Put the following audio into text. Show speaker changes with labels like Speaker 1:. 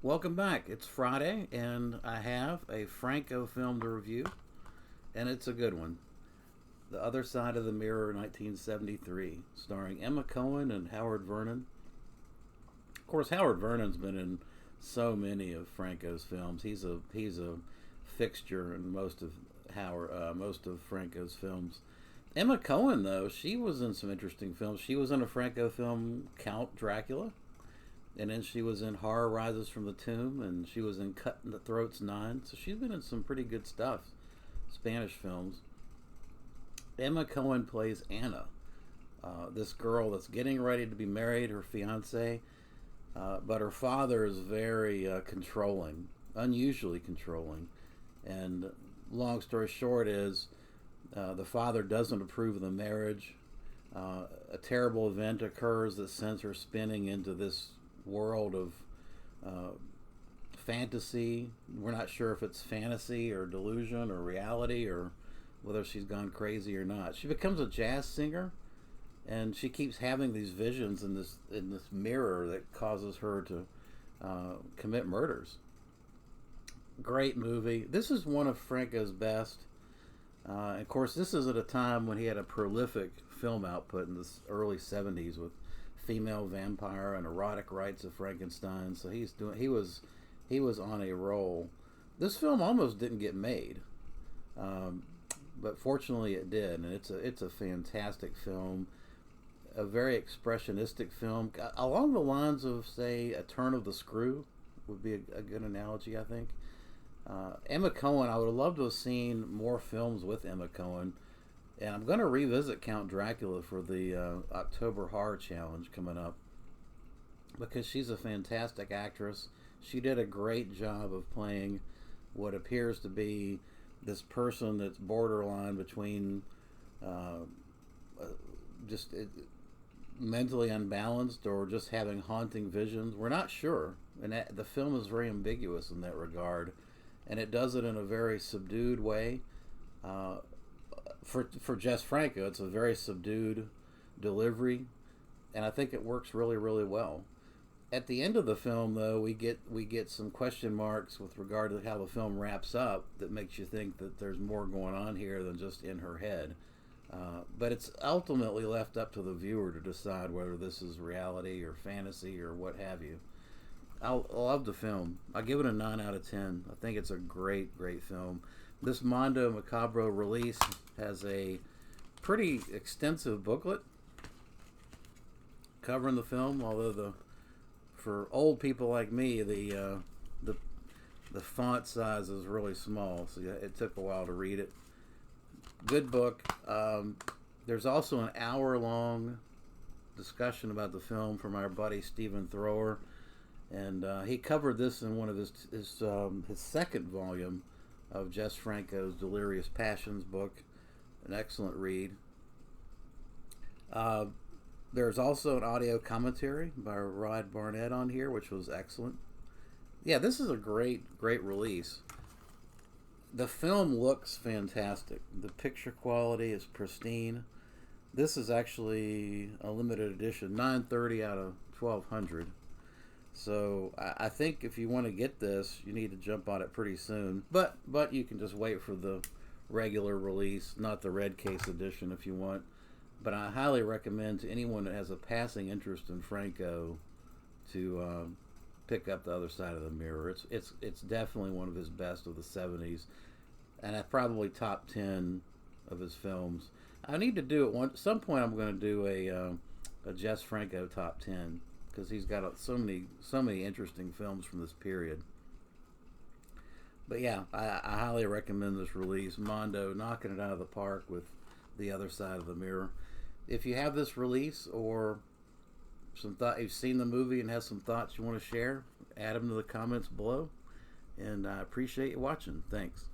Speaker 1: Welcome back. It's Friday, and I have a Franco film to review, and it's a good one. The Other Side of the Mirror, 1973, starring Emma Cohen and Howard Vernon. Of course, Howard Vernon's been in so many of Franco's films. He's a fixture in most of Franco's films. Emma Cohen, though, she was in some interesting films. She was in a Franco film, Count Dracula, and then she was in Horror Rises from the Tomb, and she was in Cut in the Throats 9. So she's been in some pretty good stuff, Spanish films. Emma Cohen plays Anna, this girl that's getting ready to be married, her fiance, but her father is very controlling, unusually controlling. And long story short is the father doesn't approve of the marriage. A terrible event occurs that sends her spinning into this world of uh, fantasy. We're not sure if it's fantasy or delusion or reality or whether she's gone crazy or not. She becomes a jazz singer, and she keeps having these visions in this mirror that causes her to commit murders. Great movie. This is one of Franco's best. Of course, this is at a time when he had a prolific film output in the early '70s with Female Vampire and Erotic Rites of Frankenstein. So he was on a roll. This film almost didn't get made, um, but fortunately it did, and it's a fantastic film, a very expressionistic film, along the lines of, say, A Turn of the Screw would be a good analogy, I think. Emma Cohen, I would have loved to have seen more films with Emma Cohen. And I'm going to revisit Count Dracula for the October Horror Challenge coming up because she's a fantastic actress. She did a great job of playing what appears to be this person that's borderline between uh, just mentally unbalanced or just having haunting visions. We're not sure. And the film is very ambiguous in that regard. And it does it in a very subdued way. Uh, for Jess Franco, it's a very subdued delivery, and I think it works really, really well. At the end of the film, though, we get some question marks with regard to how the film wraps up that makes you think that there's more going on here than just in her head. But it's ultimately left up to the viewer to decide whether this is reality or fantasy or what have you. I love the film. I give it a 9 out of 10. I think it's a great, great film. This Mondo Macabro release has a pretty extensive booklet covering the film. Although for old people like me, the the font size is really small, so it took a while to read it. Good book. There's also an hour-long discussion about the film from our buddy Stephen Thrower, and he covered this in one of his second volume of Jess Franco's Delirious Passions book. An excellent read. Uh, there's also an audio commentary by Rod Barnett on here, which was excellent. Yeah, this is a great, great release. The film looks fantastic. The picture quality is pristine. This is actually a limited edition, 930 out of 1200. So I think if you want to get this, you need to jump on it pretty soon. But you can just wait for the regular release, not the red case edition if you want. But I highly recommend to anyone that has a passing interest in Franco to pick up The Other Side of the Mirror. It's definitely one of his best of the '70s, and at probably top 10 of his films. I need to do it at some point. I'm going to do a Jess Franco top 10 because he's got so many interesting films from this period. But yeah, I highly recommend this release. Mondo knocking it out of the park with The Other Side of the Mirror. If you have this release or you've seen the movie and have some thoughts you want to share, add them to the comments below. And I appreciate you watching. Thanks.